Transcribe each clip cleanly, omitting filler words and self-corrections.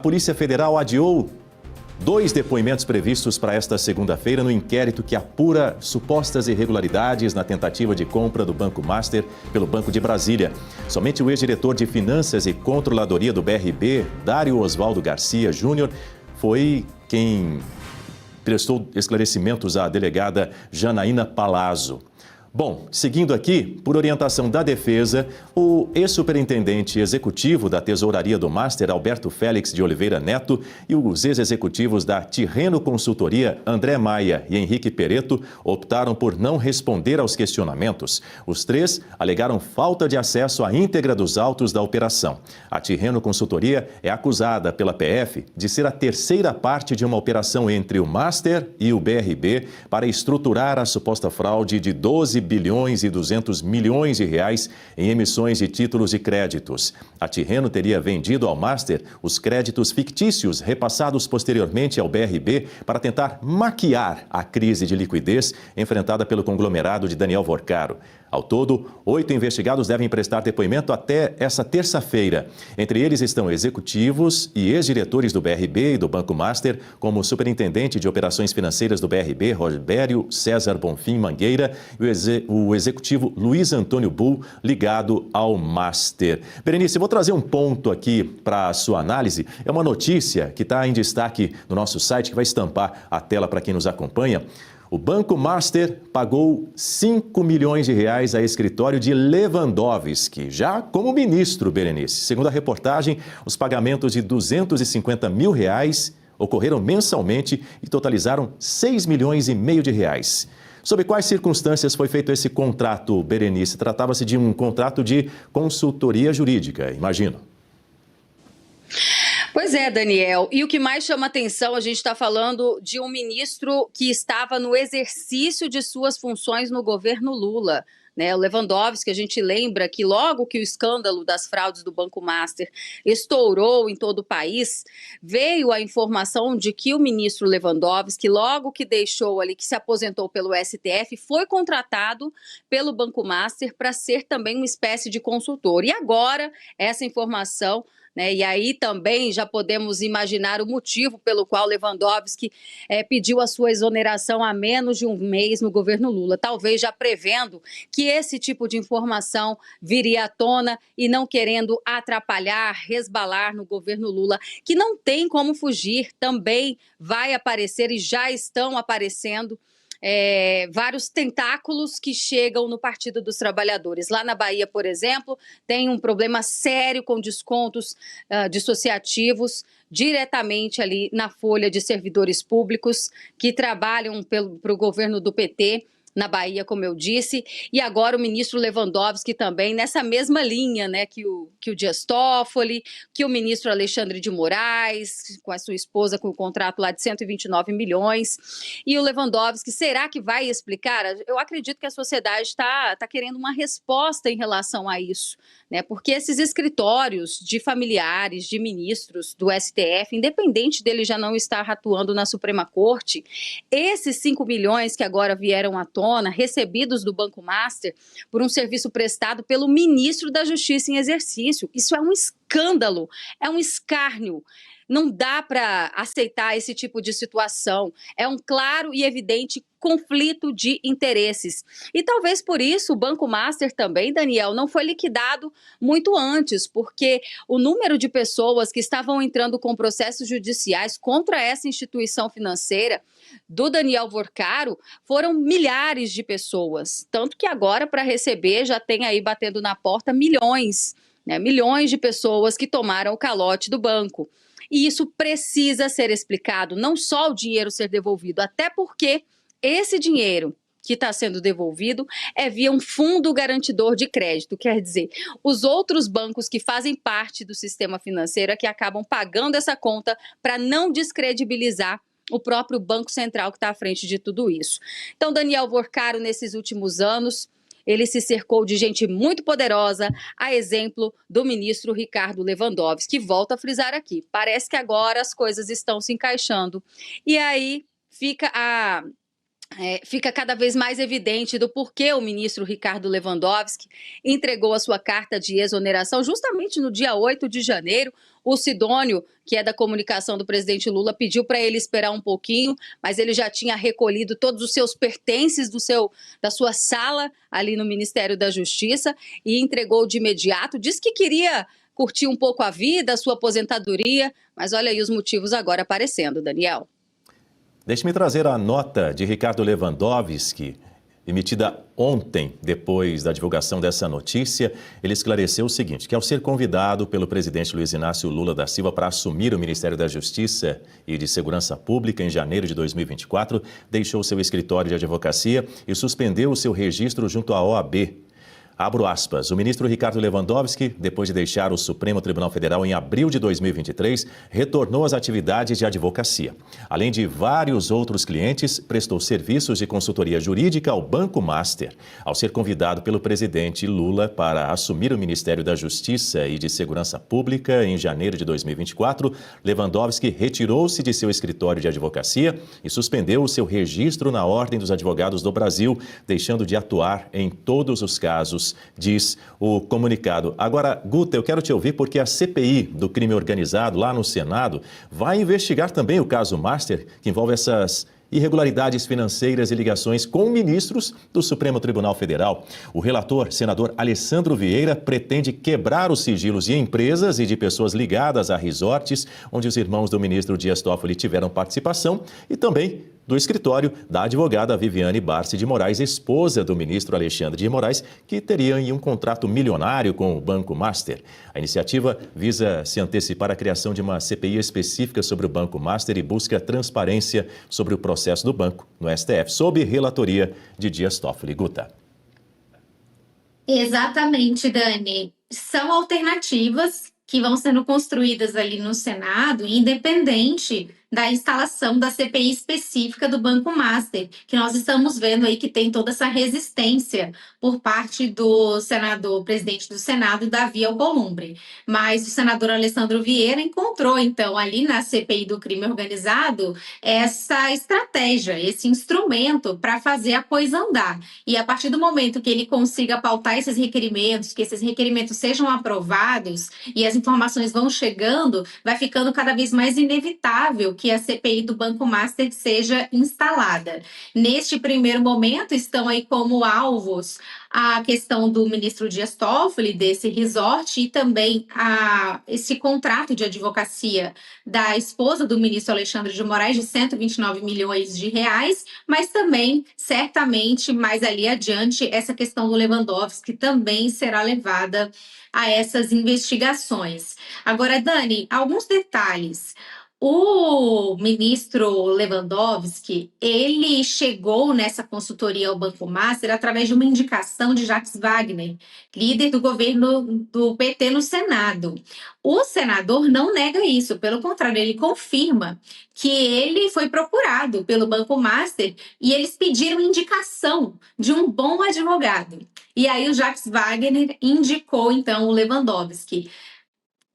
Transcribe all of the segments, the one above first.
A Polícia Federal adiou 2 depoimentos previstos para esta segunda-feira no inquérito que apura supostas irregularidades na tentativa de compra do Banco Master pelo Banco de Brasília. Somente o ex-diretor de Finanças e Controladoria do BRB, Dário Osvaldo Garcia Júnior, foi quem prestou esclarecimentos à delegada Janaína Palazzo. Bom, seguindo aqui, por orientação da defesa, o ex-superintendente executivo da Tesouraria do Master, Alberto Félix de Oliveira Neto, e os ex-executivos da Tirreno Consultoria, André Maia e Henrique Pereto, optaram por não responder aos questionamentos. Os 3 alegaram falta de acesso à íntegra dos autos da operação. A Tirreno Consultoria é acusada pela PF de ser a terceira parte de uma operação entre o Master e o BRB para estruturar a suposta fraude de 12 bilhões e 200 milhões de reais em emissões de títulos de créditos. A Tirreno teria vendido ao Master os créditos fictícios repassados posteriormente ao BRB para tentar maquiar a crise de liquidez enfrentada pelo conglomerado de Daniel Vorcaro. Ao todo, 8 investigados devem prestar depoimento até essa terça-feira. Entre eles estão executivos e ex-diretores do BRB e do Banco Master, como o superintendente de operações financeiras do BRB, Robério César Bonfim Mangueira, e o executivo Luiz Antônio Bull, ligado ao Master. Berenice, vou trazer um ponto aqui para a sua análise. É uma notícia que está em destaque no nosso site, que vai estampar a tela para quem nos acompanha. O Banco Master pagou 5 milhões de reais a escritório de Lewandowski, já como ministro, Berenice. Segundo a reportagem, os pagamentos de 250 mil reais ocorreram mensalmente e totalizaram 6 milhões e meio de reais. Sob quais circunstâncias foi feito esse contrato, Berenice? Tratava-se de um contrato de consultoria jurídica, imagino. Pois é, Daniel. E o que mais chama atenção, a gente está falando de um ministro que estava no exercício de suas funções no governo Lula. O Lewandowski, a gente lembra que logo que o escândalo das fraudes do Banco Master estourou em todo o país, veio a informação de que o ministro Lewandowski, logo que deixou ali, que se aposentou pelo STF, foi contratado pelo Banco Master para ser também uma espécie de consultor. E agora, essa informação... E aí também já podemos imaginar o motivo pelo qual Lewandowski pediu a sua exoneração há menos de um mês no governo Lula, talvez já prevendo que esse tipo de informação viria à tona e não querendo atrapalhar, resbalar no governo Lula, que não tem como fugir, também vai aparecer e já estão aparecendo vários tentáculos que chegam no Partido dos Trabalhadores. Lá na Bahia, por exemplo, tem um problema sério com descontos dissociativos diretamente ali na folha de servidores públicos que trabalham para o governo do PT. Na Bahia, como eu disse, e agora o ministro Lewandowski também nessa mesma linha, que o Dias Toffoli, que o ministro Alexandre de Moraes, com a sua esposa, com o contrato lá de 129 milhões. E o Lewandowski, será que vai explicar? Eu acredito que a sociedade está querendo uma resposta em relação a isso, porque esses escritórios de familiares, de ministros do STF, independente dele já não estar atuando na Suprema Corte, esses 5 milhões que agora vieram à tona, recebidos do Banco Master por um serviço prestado pelo ministro da Justiça em exercício. Isso é um escândalo, é um escárnio. Não dá para aceitar esse tipo de situação. É um claro e evidente conflito de interesses. E talvez por isso o Banco Master também, Daniel, não foi liquidado muito antes, porque o número de pessoas que estavam entrando com processos judiciais contra essa instituição financeira do Daniel Vorcaro foram milhares de pessoas. Tanto que agora, para receber, já tem aí batendo na porta milhões, milhões de pessoas que tomaram o calote do banco. E isso precisa ser explicado, não só o dinheiro ser devolvido, até porque esse dinheiro que está sendo devolvido é via um fundo garantidor de crédito, quer dizer, os outros bancos que fazem parte do sistema financeiro é que acabam pagando essa conta para não descredibilizar o próprio Banco Central que está à frente de tudo isso. Então, Daniel Vorcaro, nesses últimos anos, ele se cercou de gente muito poderosa, a exemplo do ministro Ricardo Lewandowski, que volta a frisar aqui. Parece que agora as coisas estão se encaixando. E aí fica cada vez mais evidente do porquê o ministro Ricardo Lewandowski entregou a sua carta de exoneração justamente no dia 8 de janeiro, O Sidônio, que é da comunicação do presidente Lula, pediu para ele esperar um pouquinho, mas ele já tinha recolhido todos os seus pertences da sua sala ali no Ministério da Justiça e entregou de imediato. Disse que queria curtir um pouco a vida, a sua aposentadoria, mas olha aí os motivos agora aparecendo, Daniel. Deixe-me trazer a nota de Ricardo Lewandowski, emitida ontem, depois da divulgação dessa notícia. Ele esclareceu o seguinte, que ao ser convidado pelo presidente Luiz Inácio Lula da Silva para assumir o Ministério da Justiça e de Segurança Pública em janeiro de 2024, deixou seu escritório de advocacia e suspendeu o seu registro junto à OAB. Abro aspas, o ministro Ricardo Lewandowski, depois de deixar o Supremo Tribunal Federal em abril de 2023, retornou às atividades de advocacia. Além de vários outros clientes, prestou serviços de consultoria jurídica ao Banco Master. Ao ser convidado pelo presidente Lula para assumir o Ministério da Justiça e de Segurança Pública em janeiro de 2024, Lewandowski retirou-se de seu escritório de advocacia e suspendeu o seu registro na Ordem dos Advogados do Brasil, deixando de atuar em todos os casos, diz o comunicado. Agora, Guta, eu quero te ouvir porque a CPI do crime organizado lá no Senado vai investigar também o caso Master, que envolve essas irregularidades financeiras e ligações com ministros do Supremo Tribunal Federal. O relator, senador Alessandro Vieira, pretende quebrar os sigilos de empresas e de pessoas ligadas a resorts, onde os irmãos do ministro Dias Toffoli tiveram participação, e também do escritório da advogada Viviane Barsi de Moraes, esposa do ministro Alexandre de Moraes, que teria um contrato milionário com o Banco Master. A iniciativa visa se antecipar à criação de uma CPI específica sobre o Banco Master e busca transparência sobre o processo do banco no STF, sob relatoria de Dias Toffoli. Guta. Exatamente, Dani. São alternativas que vão sendo construídas ali no Senado, independente da instalação da CPI específica do Banco Master, que nós estamos vendo aí que tem toda essa resistência por parte do senador, presidente do Senado, Davi Alcolumbre. Mas o senador Alessandro Vieira encontrou, então, ali na CPI do crime organizado, essa estratégia, esse instrumento para fazer a coisa andar. E a partir do momento que ele consiga pautar esses requerimentos, que esses requerimentos sejam aprovados e as informações vão chegando, vai ficando cada vez mais inevitável que a CPI do Banco Master seja instalada. Neste primeiro momento, estão aí como alvos a questão do ministro Dias Toffoli, desse resort, e também esse contrato de advocacia da esposa do ministro Alexandre de Moraes, de 129 milhões de reais, mas também, certamente, mais ali adiante, essa questão do Lewandowski também será levada a essas investigações. Agora, Dani, alguns detalhes. O ministro Lewandowski, ele chegou nessa consultoria ao Banco Master através de uma indicação de Jacques Wagner, líder do governo do PT no Senado. O senador não nega isso, pelo contrário, ele confirma que ele foi procurado pelo Banco Master e eles pediram indicação de um bom advogado. E aí o Jacques Wagner indicou, então, o Lewandowski.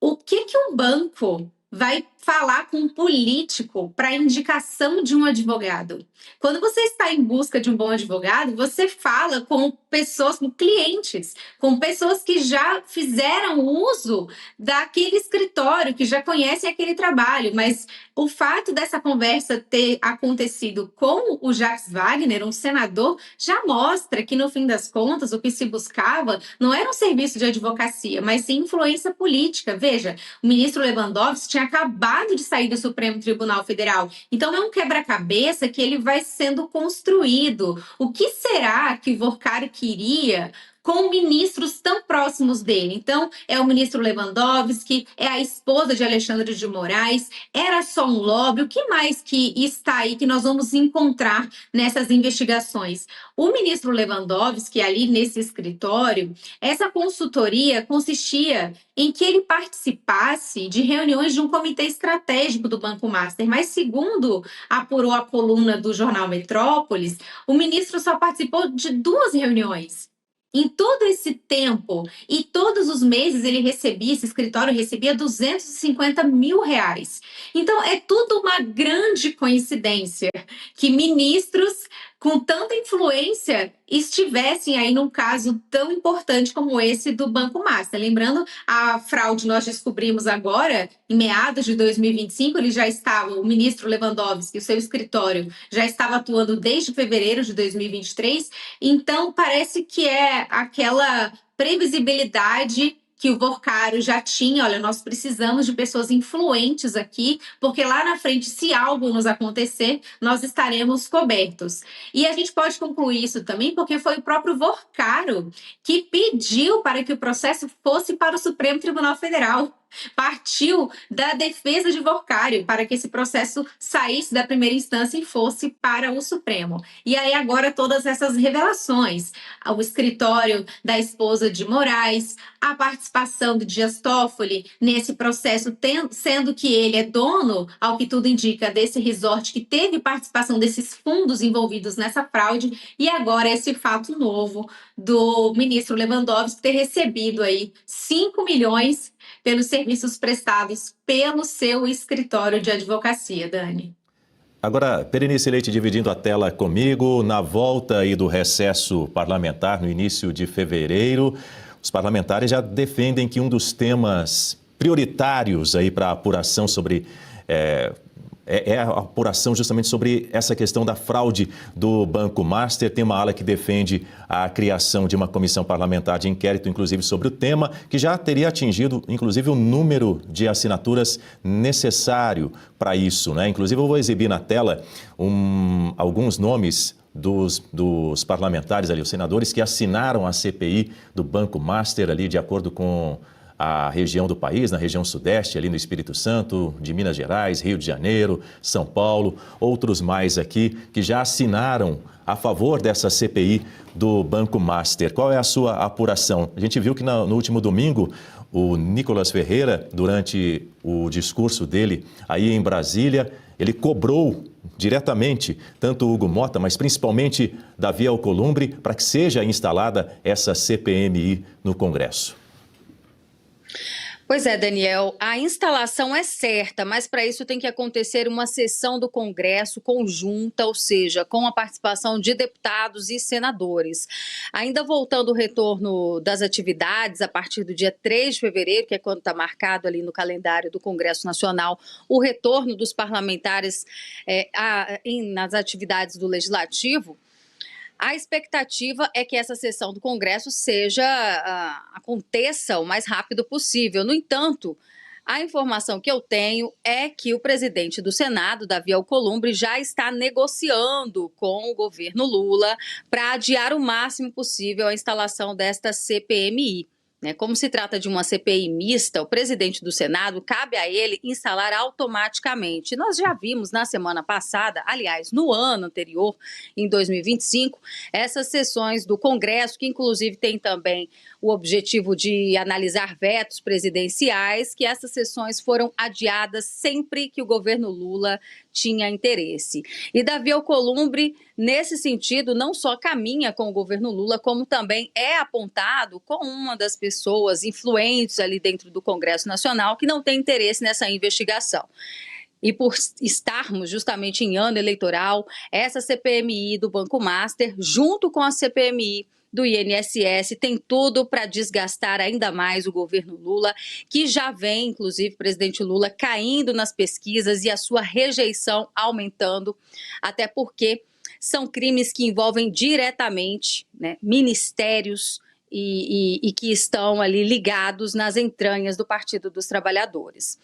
O que um banco vai falar com um político para indicação de um advogado? Quando você está em busca de um bom advogado, você fala com pessoas, com clientes, com pessoas que já fizeram uso daquele escritório, que já conhecem aquele trabalho. Mas o fato dessa conversa ter acontecido com o Jacques Wagner, um senador, já mostra que, no fim das contas, o que se buscava não era um serviço de advocacia, mas sim influência política. Veja, o ministro Lewandowski tinha acabado de sair do Supremo Tribunal Federal. Então, é um quebra-cabeça que ele vai sendo construído. O que será que o Vorcari queria com ministros tão próximos dele? Então, é o ministro Lewandowski, é a esposa de Alexandre de Moraes, era só um lobby? O que mais que está aí que nós vamos encontrar nessas investigações? O ministro Lewandowski, ali nesse escritório, essa consultoria consistia em que ele participasse de reuniões de um comitê estratégico do Banco Master, mas segundo apurou a coluna do jornal Metrópolis, o ministro só participou de 2 reuniões. Em todo esse tempo e todos os meses esse escritório recebia 250 mil reais. Então, é tudo uma grande coincidência que ministros com tanta influência estivessem aí num caso tão importante como esse do Banco Master. Lembrando, a fraude nós descobrimos agora, em meados de 2025, ele já estava, o ministro Lewandowski, o seu escritório, já estava atuando desde fevereiro de 2023, então parece que é aquela previsibilidade que o Vorcário já tinha, olha, nós precisamos de pessoas influentes aqui, porque lá na frente, se algo nos acontecer, nós estaremos cobertos. E a gente pode concluir isso também porque foi o próprio Vorcário que pediu para que o processo fosse para o Supremo Tribunal Federal. Partiu da defesa de Vorcário para que esse processo saísse da primeira instância e fosse para o Supremo. E aí agora todas essas revelações, o escritório da esposa de Moraes, a participação do Dias Toffoli nesse processo, sendo que ele é dono, ao que tudo indica, desse resort que teve participação desses fundos envolvidos nessa fraude, e agora esse fato novo do ministro Lewandowski ter recebido aí 5 milhões pelos serviços prestados pelo seu escritório de advocacia, Dani. Agora, Berenice Leite dividindo a tela comigo, na volta aí do recesso parlamentar no início de fevereiro, os parlamentares já defendem que um dos temas prioritários aí para a apuração sobre é a apuração justamente sobre essa questão da fraude do Banco Master. Tem uma ala que defende a criação de uma comissão parlamentar de inquérito, inclusive sobre o tema, que já teria atingido, inclusive, o número de assinaturas necessário para isso, né? Inclusive, eu vou exibir na tela alguns nomes dos parlamentares ali, os senadores que assinaram a CPI do Banco Master ali, de acordo com a região do país, na região sudeste, ali no Espírito Santo, de Minas Gerais, Rio de Janeiro, São Paulo, outros mais aqui que já assinaram a favor dessa CPI do Banco Master. Qual é a sua apuração? A gente viu que no último domingo, o Nicolas Ferreira, durante o discurso dele aí em Brasília, ele cobrou diretamente tanto o Hugo Mota, mas principalmente Davi Alcolumbre, para que seja instalada essa CPMI no Congresso. Pois é, Daniel, a instalação é certa, mas para isso tem que acontecer uma sessão do Congresso conjunta, ou seja, com a participação de deputados e senadores. Ainda voltando ao retorno das atividades, a partir do dia 3 de fevereiro, que é quando está marcado ali no calendário do Congresso Nacional, o retorno dos parlamentares nas atividades do Legislativo. A expectativa é que essa sessão do Congresso aconteça o mais rápido possível. No entanto, a informação que eu tenho é que o presidente do Senado, Davi Alcolumbre, já está negociando com o governo Lula para adiar o máximo possível a instalação desta CPMI. Como se trata de uma CPI mista, o presidente do Senado, cabe a ele instalar automaticamente. Nós já vimos na semana passada, aliás, no ano anterior, em 2025, essas sessões do Congresso, que inclusive tem também o objetivo de analisar vetos presidenciais, que essas sessões foram adiadas sempre que o governo Lula tinha interesse. E Davi Alcolumbre, nesse sentido, não só caminha com o governo Lula, como também é apontado como uma das pessoas influentes ali dentro do Congresso Nacional que não tem interesse nessa investigação. E por estarmos justamente em ano eleitoral, essa CPMI do Banco Master, junto com a CPMI do INSS, tem tudo para desgastar ainda mais o governo Lula, que já vem, inclusive, o presidente Lula, caindo nas pesquisas e a sua rejeição aumentando, até porque são crimes que envolvem diretamente, ministérios e que estão ali ligados nas entranhas do Partido dos Trabalhadores.